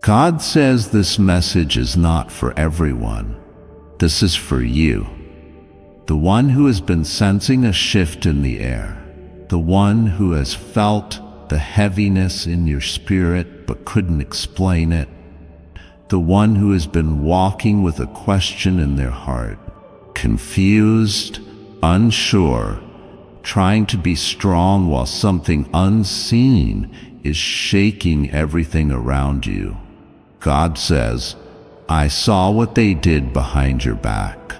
God says this message is not for everyone. This is for you. The one who has been sensing a shift in the air. The one who has felt the heaviness in your spirit but couldn't explain it. The one who has been walking with a question in their heart, confused, unsure, trying to be strong while something unseen is shaking everything around you. God says, I saw what they did behind your back.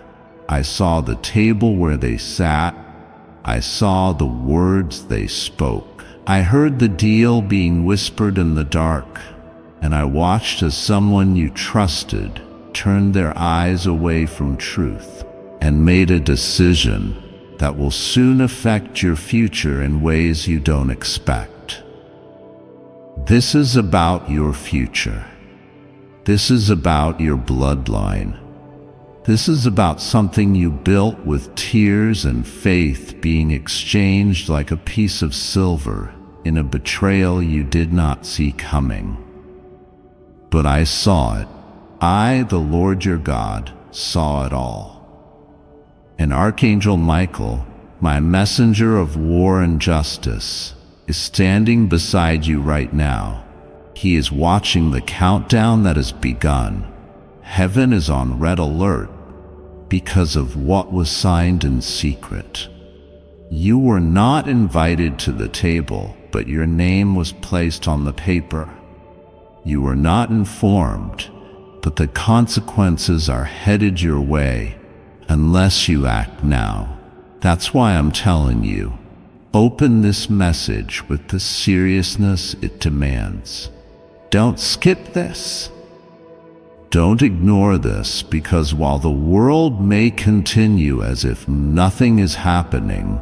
I saw the table where they sat. I saw the words they spoke. I heard the deal being whispered in the dark, and I watched as someone you trusted turned their eyes away from truth and made a decision that will soon affect your future in ways you don't expect. This is about your future. This is about your bloodline. This is about something you built with tears and faith being exchanged like a piece of silver in a betrayal you did not see coming. But I saw it. I, the Lord your God, saw it all. And Archangel Michael, my messenger of war and justice, is standing beside you right now. He is watching the countdown that has begun. Heaven is on red alert because of what was signed in secret. You were not invited to the table, but your name was placed on the paper. You were not informed, but the consequences are headed your way unless you act now. That's why I'm telling you, open this message with the seriousness it demands. Don't skip this. Don't ignore this, because while the world may continue as if nothing is happening,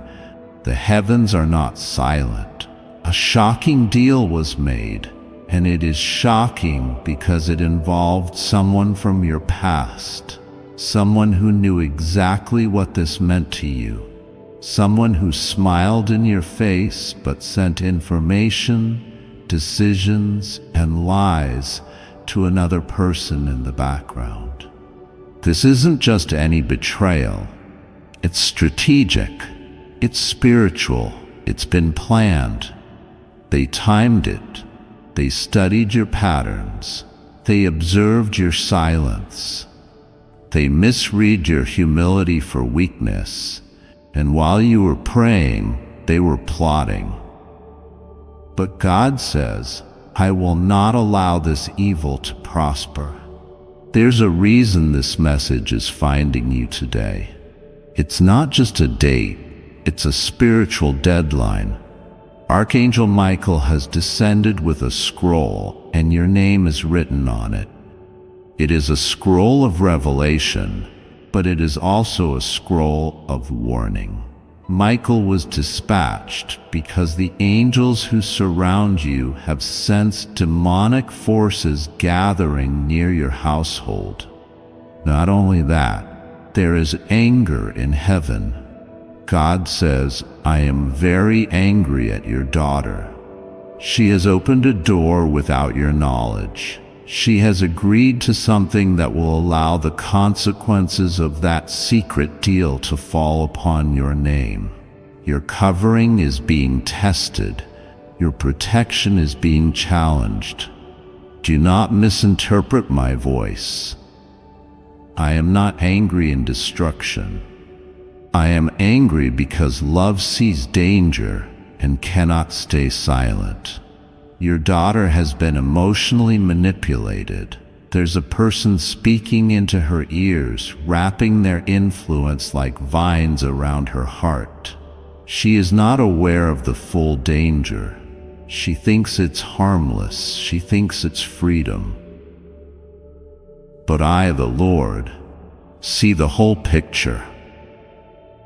the heavens are not silent. A shocking deal was made, and it is shocking because it involved someone from your past, someone who knew exactly what this meant to you, someone who smiled in your face but sent information, decisions, and lies to another person in the background. This isn't just any betrayal. It's strategic. It's spiritual. It's been planned. They timed it. They studied your patterns. They observed your silence. They misread your humility for weakness. And while you were praying, they were plotting. But God says, I will not allow this evil to prosper. There's a reason this message is finding you today. It's not just a date, it's a spiritual deadline. Archangel Michael has descended with a scroll, and your name is written on it. It is a scroll of revelation, but it is also a scroll of warning. Michael was dispatched because the angels who surround you have sensed demonic forces gathering near your household. Not only that, there is anger in heaven. God says, I am very angry at your daughter. She has opened a door without your knowledge. She has agreed to something that will allow the consequences of that secret deal to fall upon your name. Your covering is being tested. Your protection is being challenged. Do not misinterpret my voice. I am not angry in destruction. I am angry because love sees danger and cannot stay silent. Your daughter has been emotionally manipulated. There's a person speaking into her ears, wrapping their influence like vines around her heart. She is not aware of the full danger. She thinks it's harmless. She thinks it's freedom. But I, the Lord, see the whole picture.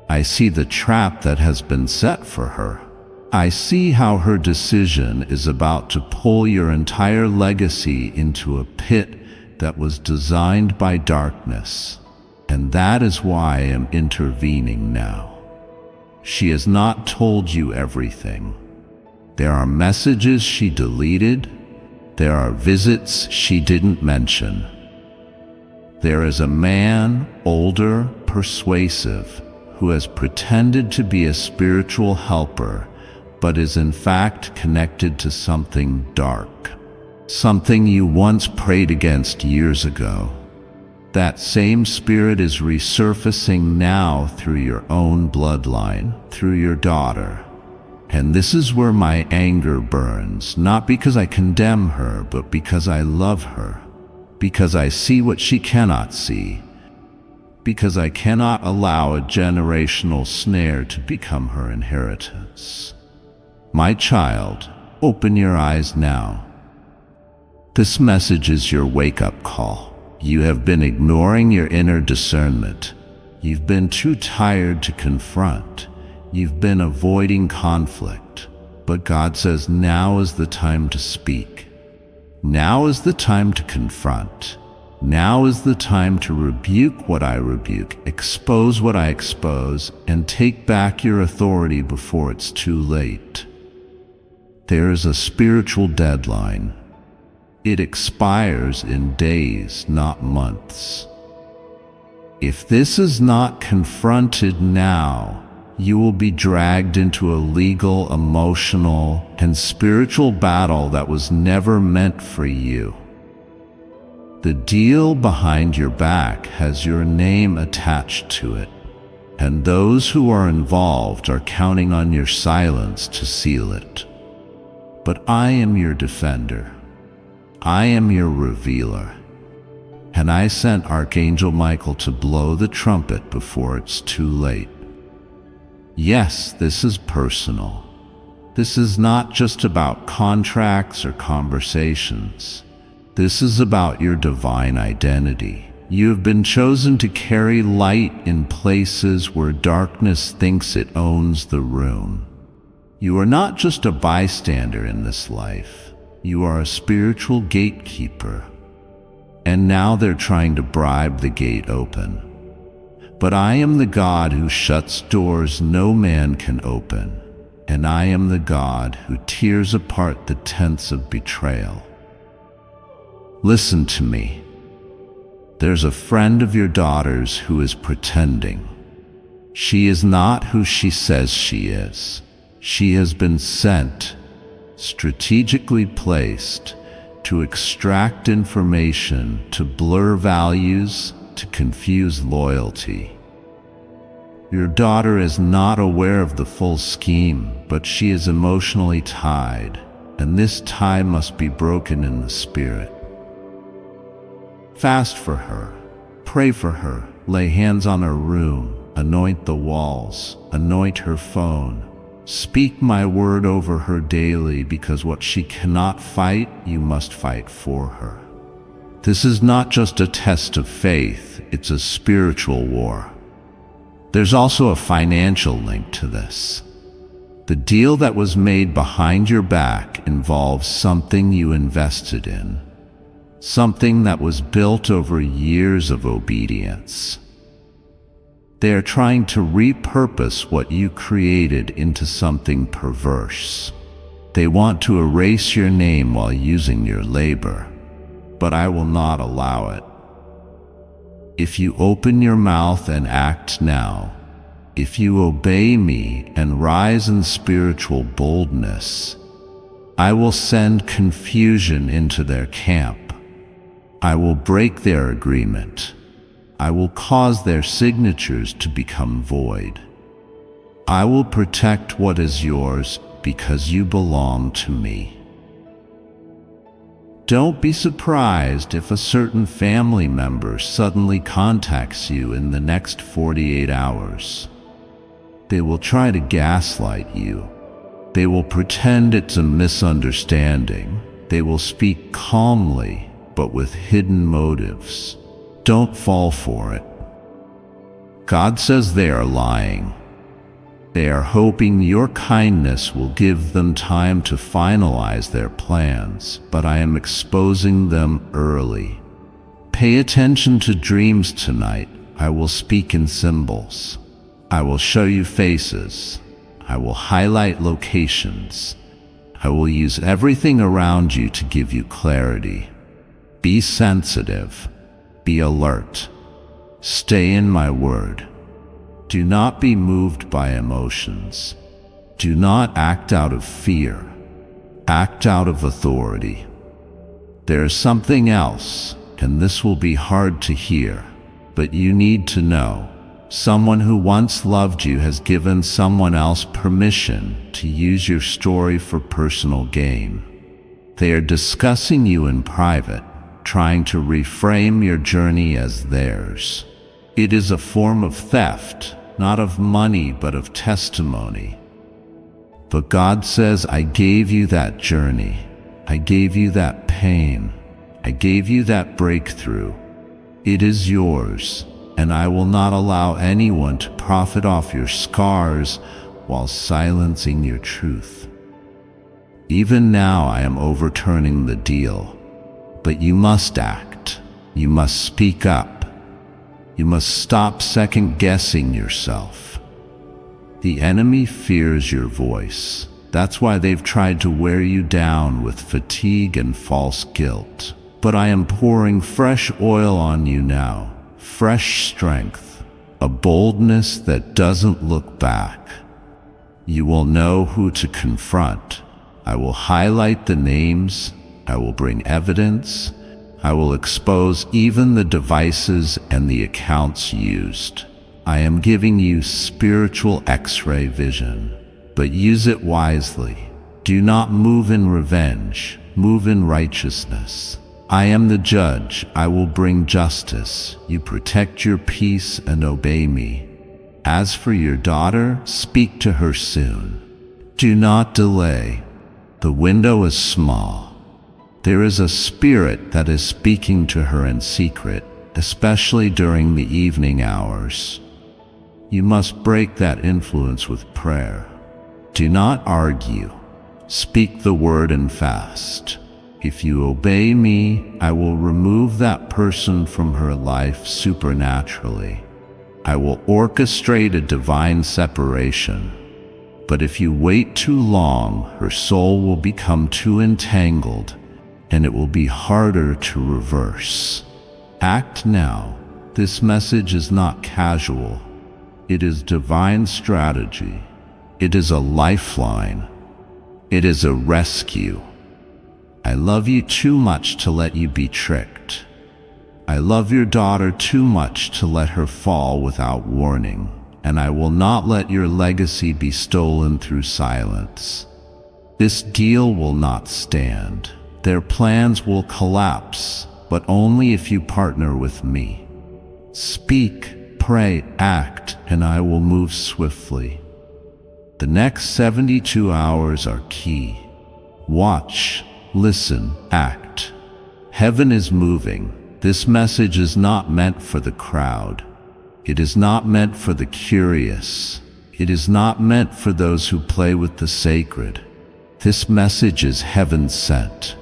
I see the trap that has been set for her. I see how her decision is about to pull your entire legacy into a pit that was designed by darkness, and that is why I am intervening now. She has not told you everything. There are messages she deleted. There are visits she didn't mention. There is a man, older, persuasive, who has pretended to be a spiritual helper, but is in fact connected to something dark, something you once prayed against years ago. That same spirit is resurfacing now through your own bloodline, through your daughter. And this is where my anger burns, not because I condemn her, but because I love her, because I see what she cannot see, because I cannot allow a generational snare to become her inheritance. My child, open your eyes now. This message is your wake-up call. You have been ignoring your inner discernment. You've been too tired to confront. You've been avoiding conflict. But God says now is the time to speak. Now is the time to confront. Now is the time to rebuke what I rebuke, expose what I expose, and take back your authority before it's too late. There is a spiritual deadline. It expires in days, not months. If this is not confronted now, you will be dragged into a legal, emotional, and spiritual battle that was never meant for you. The deal behind your back has your name attached to it, and those who are involved are counting on your silence to seal it. But I am your defender. I am your revealer. And I sent Archangel Michael to blow the trumpet before it's too late. Yes, this is personal. This is not just about contracts or conversations. This is about your divine identity. You have been chosen to carry light in places where darkness thinks it owns the room. You are not just a bystander in this life. You are a spiritual gatekeeper. And now they're trying to bribe the gate open. But I am the God who shuts doors no man can open, and I am the God who tears apart the tents of betrayal. Listen to me. There's a friend of your daughter's who is pretending. She is not who she says she is. She has been sent, strategically placed, to extract information, to blur values, to confuse loyalty. Your daughter is not aware of the full scheme, but she is emotionally tied, and this tie must be broken in the spirit. Fast for her, pray for her, lay hands on her room, anoint the walls, anoint her phone. Speak my word over her daily, because what she cannot fight, you must fight for her. This is not just a test of faith, it's a spiritual war. There's also a financial link to this. The deal that was made behind your back involves something you invested in, something that was built over years of obedience. They are trying to repurpose what you created into something perverse. They want to erase your name while using your labor, but I will not allow it. If you open your mouth and act now, if you obey me and rise in spiritual boldness, I will send confusion into their camp. I will break their agreement. I will cause their signatures to become void. I will protect what is yours because you belong to me. Don't be surprised if a certain family member suddenly contacts you in the next 48 hours. They will try to gaslight you. They will pretend it's a misunderstanding. They will speak calmly, but with hidden motives. Don't fall for it. God says they are lying. They are hoping your kindness will give them time to finalize their plans, but I am exposing them early. Pay attention to dreams tonight. I will speak in symbols. I will show you faces. I will highlight locations. I will use everything around you to give you clarity. Be sensitive. Be alert. Stay in my word. Do not be moved by emotions. Do not act out of fear. Act out of authority. There is something else, and this will be hard to hear, but you need to know. Someone who once loved you has given someone else permission to use your story for personal gain. They are discussing you in private, trying to reframe your journey as theirs. It is a form of theft, not of money but of testimony. But God says, I gave you that journey. I gave you that pain. I gave you that breakthrough. It is yours, and I will not allow anyone to profit off your scars while silencing your truth. Even now I am overturning the deal, but you must act. You must speak up. You must stop second-guessing yourself. The enemy fears your voice. That's why they've tried to wear you down with fatigue and false guilt. But I am pouring fresh oil on you now, fresh strength, a boldness that doesn't look back. You will know who to confront. I will highlight the names. I will bring evidence. I will expose even the devices and the accounts used. I am giving you spiritual X-ray vision, but use it wisely. Do not move in revenge, move in righteousness. I am the judge. I will bring justice. You protect your peace and obey me. As for your daughter, speak to her soon. Do not delay. The window is small. There is a spirit that is speaking to her in secret, especially during the evening hours. You must break that influence with prayer. Do not argue. Speak the word and fast. If you obey me, I will remove that person from her life supernaturally. I will orchestrate a divine separation. But if you wait too long, her soul will become too entangled, and it will be harder to reverse. Act now. This message is not casual. It is divine strategy. It is a lifeline. It is a rescue. I love you too much to let you be tricked. I love your daughter too much to let her fall without warning, and I will not let your legacy be stolen through silence. This deal will not stand. Their plans will collapse, but only if you partner with me. Speak, pray, act, and I will move swiftly. The next 72 hours are key. Watch, listen, act. Heaven is moving. This message is not meant for the crowd. It is not meant for the curious. It is not meant for those who play with the sacred. This message is heaven sent.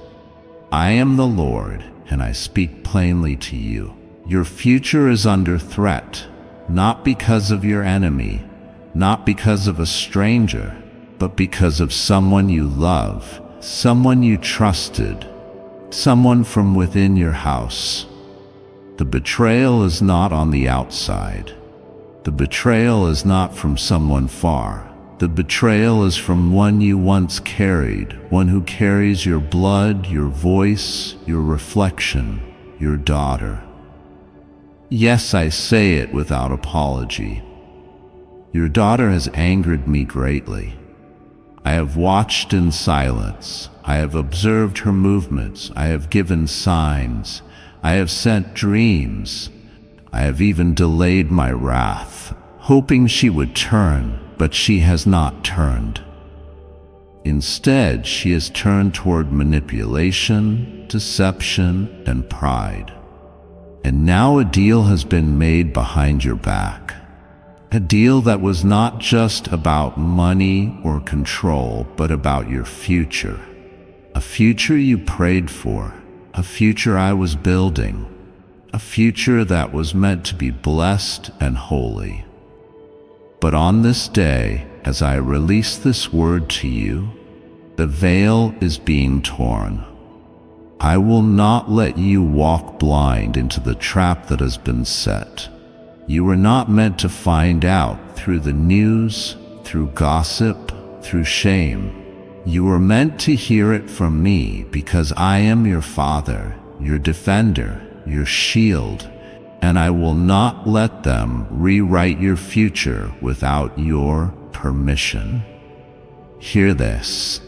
I am the Lord, and I speak plainly to you. Your future is under threat, not because of your enemy, not because of a stranger, but because of someone you love, someone you trusted, someone from within your house. The betrayal is not on the outside. The betrayal is not from someone far. The betrayal is from one you once carried, one who carries your blood, your voice, your reflection, your daughter. Yes, I say it without apology. Your daughter has angered me greatly. I have watched in silence. I have observed her movements. I have given signs. I have sent dreams. I have even delayed my wrath, hoping she would turn, but she has not turned. Instead, she has turned toward manipulation, deception, and pride. And now a deal has been made behind your back. A deal that was not just about money or control, but about your future. A future you prayed for. A future I was building. A future that was meant to be blessed and holy. But on this day, as I release this word to you, The veil is being torn. I will not let you walk blind into the trap that has been set. You were not meant to find out through the news, through gossip, through shame. You were meant to hear it from me because I am your Father, your defender, your shield, and I will not let them rewrite your future without your permission. Hear this.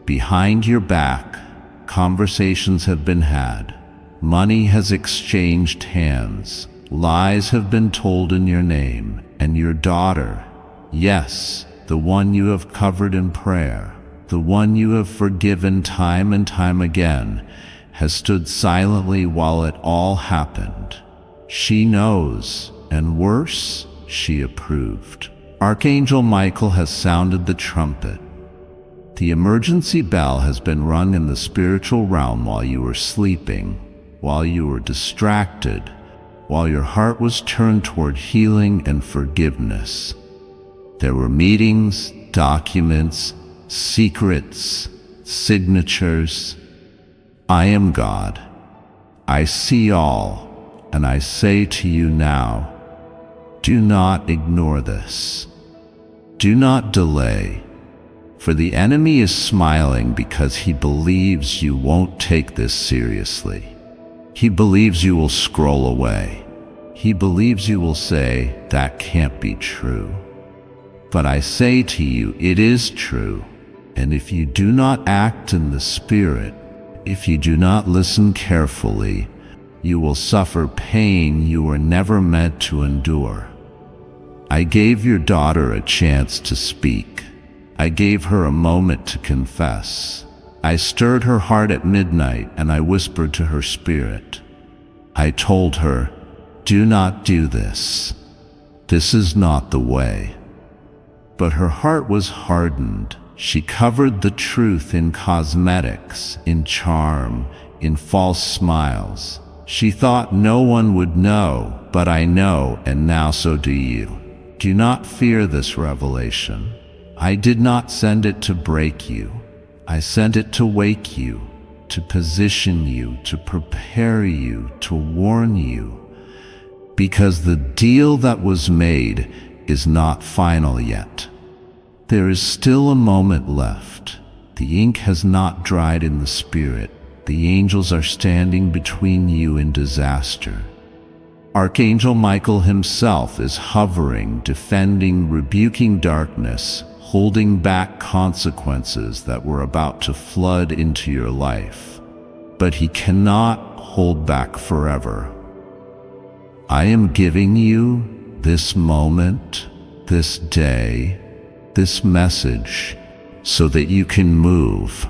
Behind your back, conversations have been had. Money has exchanged hands. Lies have been told in your name, and your daughter, yes, the one you have covered in prayer, the one you have forgiven time and time again, has stood silently while it all happened. She knows, and worse, she approved. Archangel Michael has sounded the trumpet. The emergency bell has been rung in the spiritual realm while you were sleeping, while you were distracted, while your heart was turned toward healing and forgiveness. There were meetings, documents, secrets, signatures. I am God. I see all, and I say to you now, do not ignore this. Do not delay, for the enemy is smiling because he believes you won't take this seriously. He believes you will scroll away. He believes you will say, that can't be true. But I say to you, it is true. And if you do not act in the Spirit, if you do not listen carefully, you will suffer pain you were never meant to endure. I gave your daughter a chance to speak. I gave her a moment to confess. I stirred her heart at midnight and I whispered to her spirit. I told her, do not do this. This is not the way. But her heart was hardened. She covered the truth in cosmetics, in charm, in false smiles. She thought no one would know, but I know, and now so do you. Do not fear this revelation. I did not send it to break you. I sent it to wake you, to position you, to prepare you, to warn you. Because the deal that was made is not final yet. There is still a moment left. The ink has not dried in the spirit. The angels are standing between you and disaster. Archangel Michael himself is hovering, defending, rebuking darkness, holding back consequences that were about to flood into your life. But he cannot hold back forever. I am giving you this moment, this day, this message, so that you can move.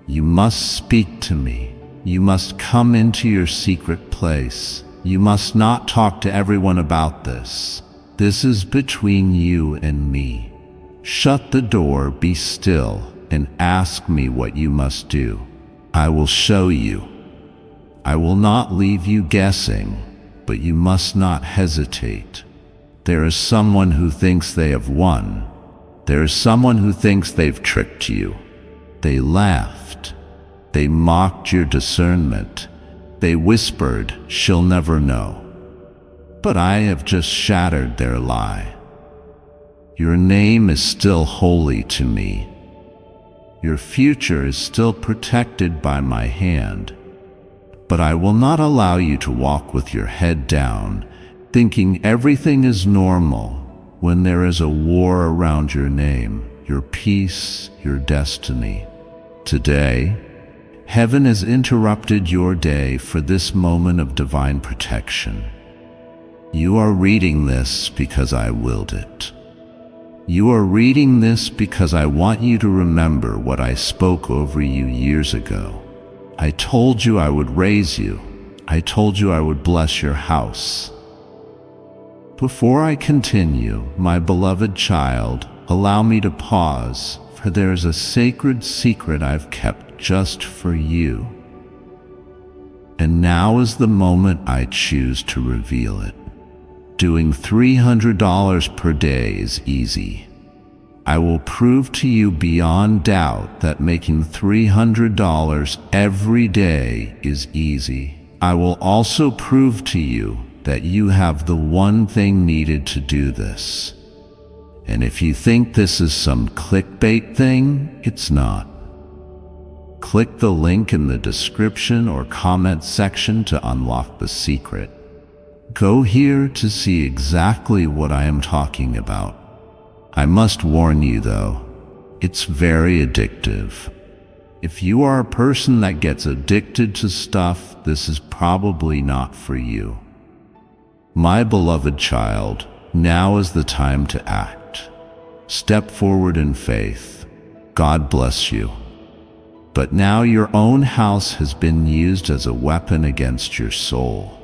You must speak to me. You must come into your secret place. You must not talk to everyone about this. This is between you and me. Shut the door, be still, and ask me what you must do. I will show you. I will not leave you guessing, but you must not hesitate. There is someone who thinks they have won. There is someone who thinks they've tricked you. They laughed. They mocked your discernment. They whispered, she'll never know. But I have just shattered their lie. Your name is still holy to me. Your future is still protected by my hand. But I will not allow you to walk with your head down, thinking everything is normal, when there is a war around your name, your peace, your destiny. Today, heaven has interrupted your day for this moment of divine protection. You are reading this because I willed it. You are reading this because I want you to remember what I spoke over you years ago. I told you I would raise you. I told you I would bless your house. Before I continue, my beloved child, allow me to pause, for there is a sacred secret I've kept just for you. And now is the moment I choose to reveal it. Doing $300 per day is easy. I will prove to you beyond doubt that making $300 every day is easy. I will also prove to you that you have the one thing needed to do this. And if you think this is some clickbait thing, it's not. Click the link in the description or comment section to unlock the secret. Go here to see exactly what I am talking about. I must warn you though, it's very addictive. If you are a person that gets addicted to stuff, this is probably not for you. My beloved child, now is the time to act. Step forward in faith. God bless you. But now your own house has been used as a weapon against your soul.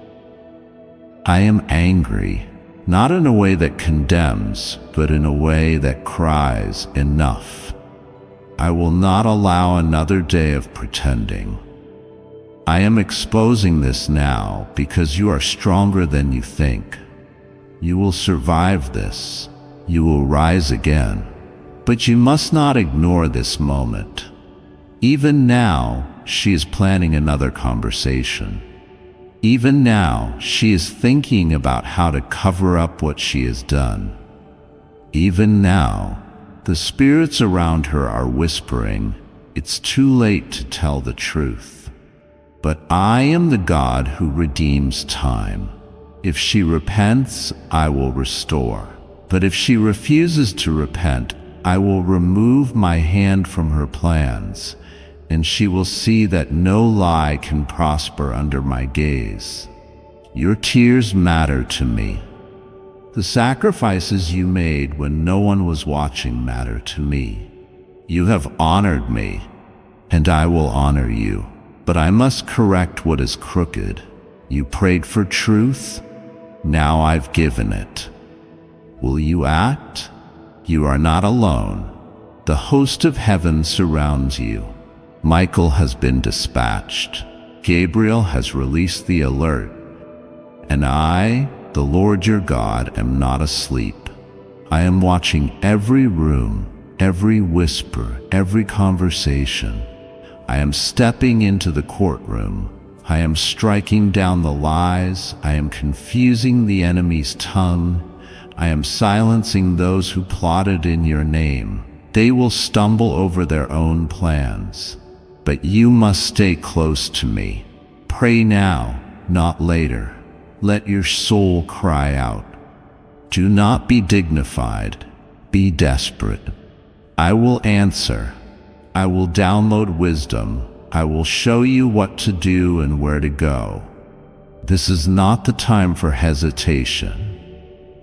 I am angry, not in a way that condemns, but in a way that cries, enough. I will not allow another day of pretending. I am exposing this now because you are stronger than you think. You will survive this. You will rise again. But you must not ignore this moment. Even now, she is planning another conversation. Even now, she is thinking about how to cover up what she has done. Even now, the spirits around her are whispering, it's too late to tell the truth. But I am the God who redeems time. If she repents, I will restore. But if she refuses to repent, I will remove my hand from her plans, and she will see that no lie can prosper under my gaze. Your tears matter to me. The sacrifices you made when no one was watching matter to me. You have honored me, and I will honor you. But I must correct what is crooked. You prayed for truth, now I've given it. Will you act? You are not alone. The host of heaven surrounds you. Michael has been dispatched. Gabriel has released the alert. And I, the Lord your God, am not asleep. I am watching every room, every whisper, every conversation. I am stepping into the courtroom. I am striking down the lies. I am confusing the enemy's tongue. I am silencing those who plotted in your name. They will stumble over their own plans. But you must stay close to me. Pray now, not later. Let your soul cry out. Do not be dignified. Be desperate. I will answer. I will download wisdom. I will show you what to do and where to go. This is not the time for hesitation.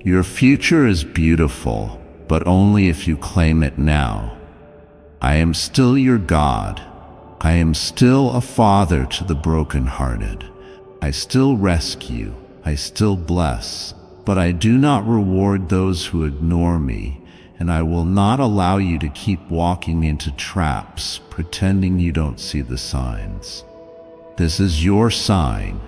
Your future is beautiful, but only if you claim it now. I am still your God. I am still a father to the brokenhearted. I still rescue. I still bless. But I do not reward those who ignore me, and I will not allow you to keep walking into traps, pretending you don't see the signs. This is your sign.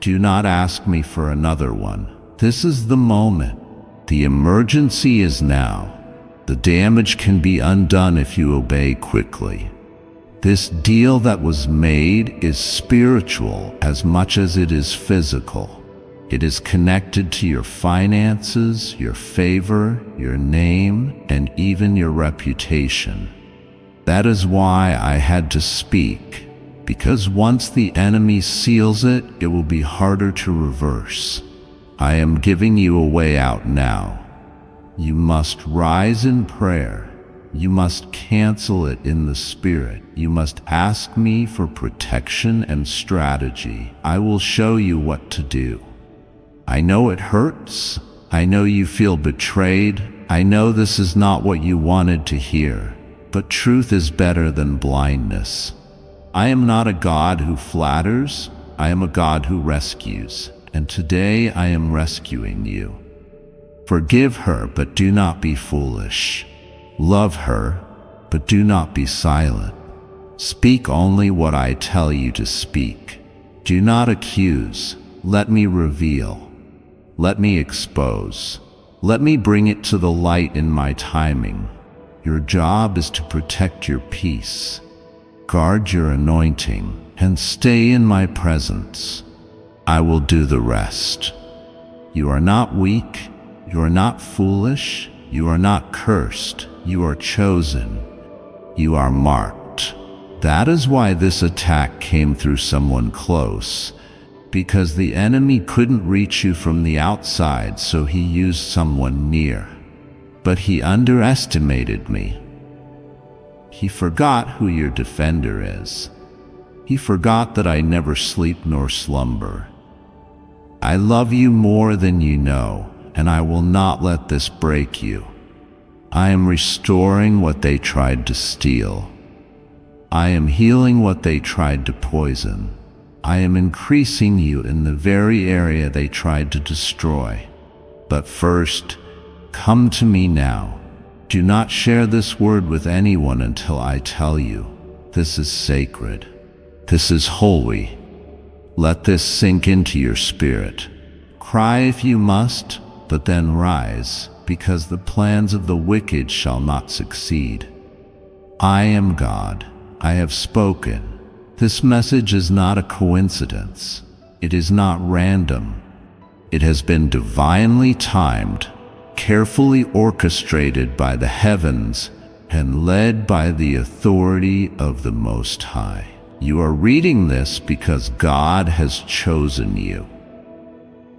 Do not ask me for another one. This is the moment. The emergency is now. The damage can be undone if you obey quickly. This deal that was made is spiritual as much as it is physical. It is connected to your finances, your favor, your name, and even your reputation. That is why I had to speak, because once the enemy seals it, it will be harder to reverse. I am giving you a way out now. You must rise in prayer. You must cancel it in the spirit. You must ask me for protection and strategy. I will show you what to do. I know it hurts. I know you feel betrayed. I know this is not what you wanted to hear. But truth is better than blindness. I am not a God who flatters. I am a God who rescues. And today I am rescuing you. Forgive her, but do not be foolish. Love her, but do not be silent. Speak only what I tell you to speak. Do not accuse. Let me reveal. Let me expose. Let me bring it to the light in my timing. Your job is to protect your peace, guard your anointing, and stay in my presence. I will do the rest. You are not weak. You are not foolish. You are not cursed. You are chosen. You are marked. That is why this attack came through someone close, because the enemy couldn't reach you from the outside, so he used someone near. But he underestimated me. He forgot who your defender is. He forgot that I never sleep nor slumber. I love you more than you know, and I will not let this break you. I am restoring what they tried to steal. I am healing what they tried to poison. I am increasing you in the very area they tried to destroy. But first, come to me now. Do not share this word with anyone until I tell you. This is sacred. This is holy. Let this sink into your spirit. Cry if you must, but then rise, because the plans of the wicked shall not succeed. I am God. I have spoken. This message is not a coincidence. It is not random. It has been divinely timed, carefully orchestrated by the heavens, and led by the authority of the Most High. You are reading this because God has chosen you.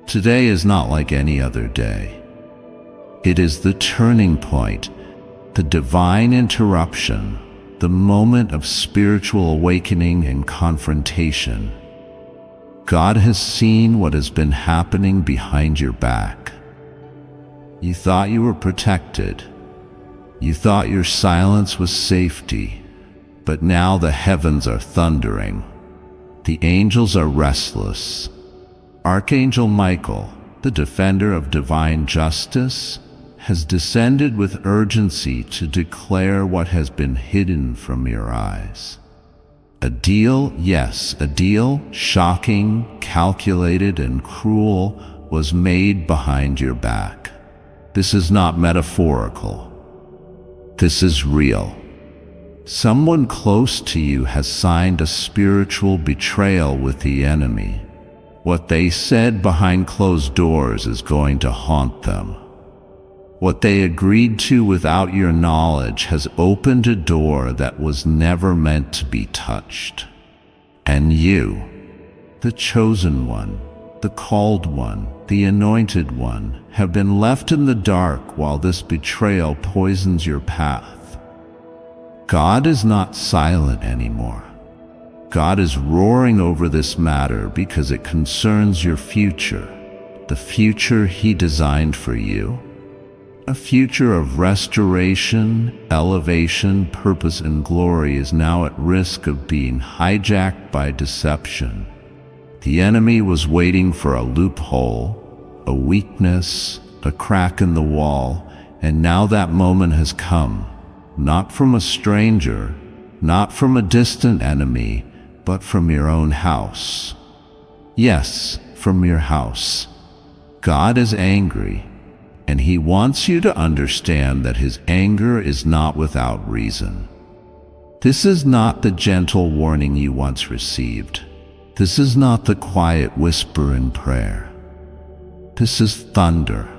Today is not like any other day. It is the turning point, the divine interruption, the moment of spiritual awakening and confrontation. God has seen what has been happening behind your back. You thought you were protected. You thought your silence was safety. But now the heavens are thundering. The angels are restless. Archangel Michael, the defender of divine justice, has descended with urgency to declare what has been hidden from your eyes. A deal, yes, a deal, shocking, calculated, and cruel, was made behind your back. This is not metaphorical. This is real. Someone close to you has signed a spiritual betrayal with the enemy. What they said behind closed doors is going to haunt them. What they agreed to without your knowledge has opened a door that was never meant to be touched. And you, the chosen one, the called one, the anointed one, have been left in the dark while this betrayal poisons your path. God is not silent anymore. God is roaring over this matter because it concerns your future, the future He designed for you. A future of restoration, elevation, purpose, and glory is now at risk of being hijacked by deception. The enemy was waiting for a loophole, a weakness, a crack in the wall, and now that moment has come, not from a stranger, not from a distant enemy, but from your own house. Yes, from your house. God is angry. And He wants you to understand that His anger is not without reason. This is not the gentle warning you once received. This is not the quiet whisper in prayer. This is thunder.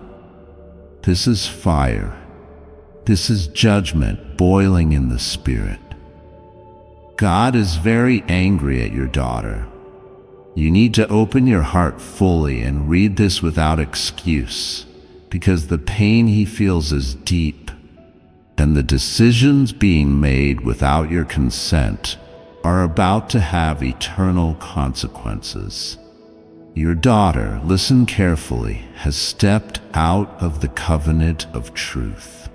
This is fire. This is judgment boiling in the spirit. God is very angry at your daughter. You need to open your heart fully and read this without excuse, because the pain He feels is deep, and the decisions being made without your consent are about to have eternal consequences. Your daughter, listen carefully, has stepped out of the covenant of truth.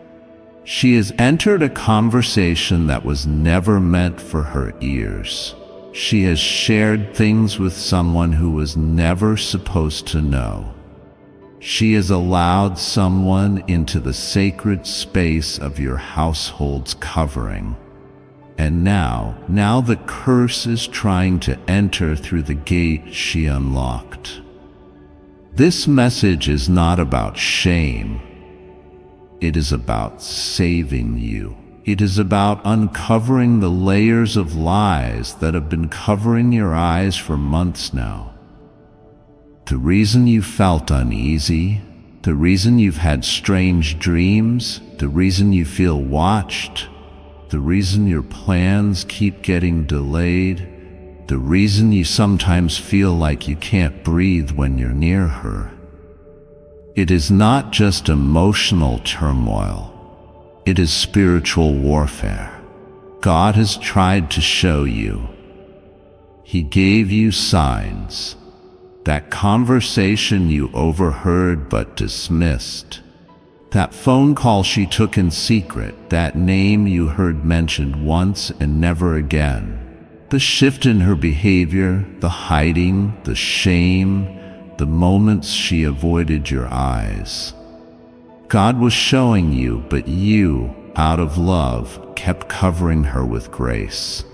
She has entered a conversation that was never meant for her ears. She has shared things with someone who was never supposed to know. She has allowed someone into the sacred space of your household's covering. And now the curse is trying to enter through the gate she unlocked. This message is not about shame. It is about saving you. It is about uncovering the layers of lies that have been covering your eyes for months now. The reason you felt uneasy, the reason you've had strange dreams, the reason you feel watched, the reason your plans keep getting delayed, the reason you sometimes feel like you can't breathe when you're near her. It is not just emotional turmoil. It is spiritual warfare. God has tried to show you. He gave you signs. That conversation you overheard but dismissed. That phone call she took in secret. That name you heard mentioned once and never again. The shift in her behavior, the hiding, the shame, the moments she avoided your eyes. God was showing you, but you, out of love, kept covering her with grace.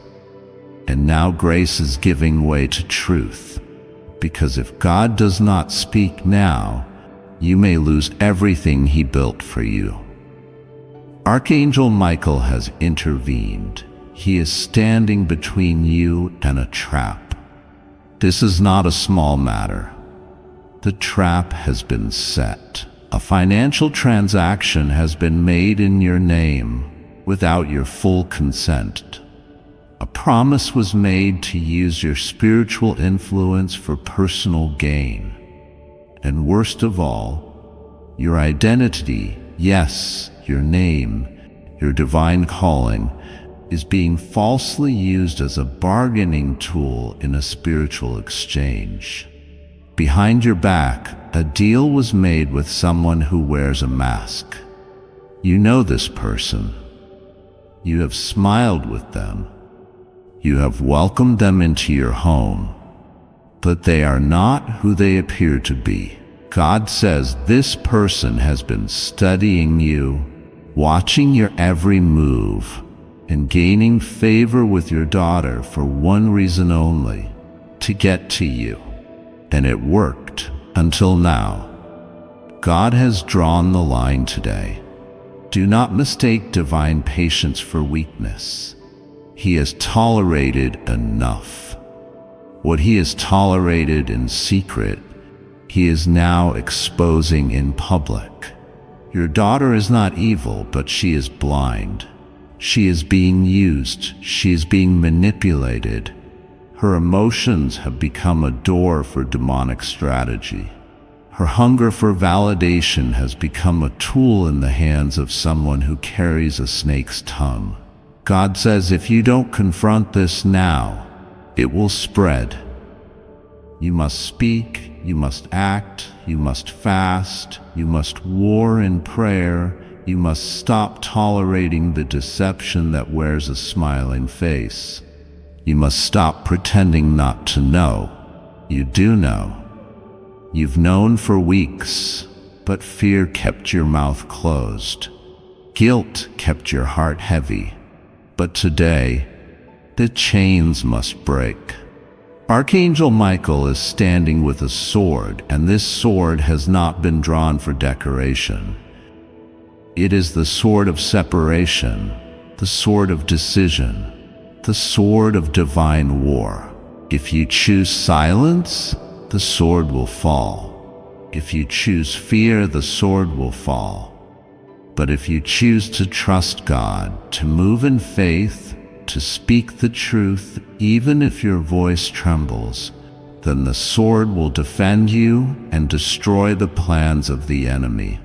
And now grace is giving way to truth. Because if God does not speak now, you may lose everything He built for you. Archangel Michael has intervened. He is standing between you and a trap. This is not a small matter. The trap has been set. A financial transaction has been made in your name without your full consent. A promise was made to use your spiritual influence for personal gain. And worst of all, your identity, yes, your name, your divine calling, is being falsely used as a bargaining tool in a spiritual exchange. Behind your back, a deal was made with someone who wears a mask. You know this person. You have smiled with them. You have welcomed them into your home. But they are not who they appear to be. God says this person has been studying you, watching your every move, and gaining favor with your daughter for one reason only, to get to you. And it worked until now. God has drawn the line today. Do not mistake divine patience for weakness. He has tolerated enough. What He has tolerated in secret, He is now exposing in public. Your daughter is not evil, but she is blind. She is being used. She is being manipulated. Her emotions have become a door for demonic strategy. Her hunger for validation has become a tool in the hands of someone who carries a snake's tongue. God says if you don't confront this now, it will spread. You must speak, you must act, you must fast, you must war in prayer, you must stop tolerating the deception that wears a smiling face. You must stop pretending not to know. You do know. You've known for weeks, but fear kept your mouth closed. Guilt kept your heart heavy. But today, the chains must break. Archangel Michael is standing with a sword, and this sword has not been drawn for decoration. It is the sword of separation, the sword of decision, the sword of divine war. If you choose silence, the sword will fall. If you choose fear, the sword will fall. But if you choose to trust God, to move in faith, to speak the truth, even if your voice trembles, then the sword will defend you and destroy the plans of the enemy.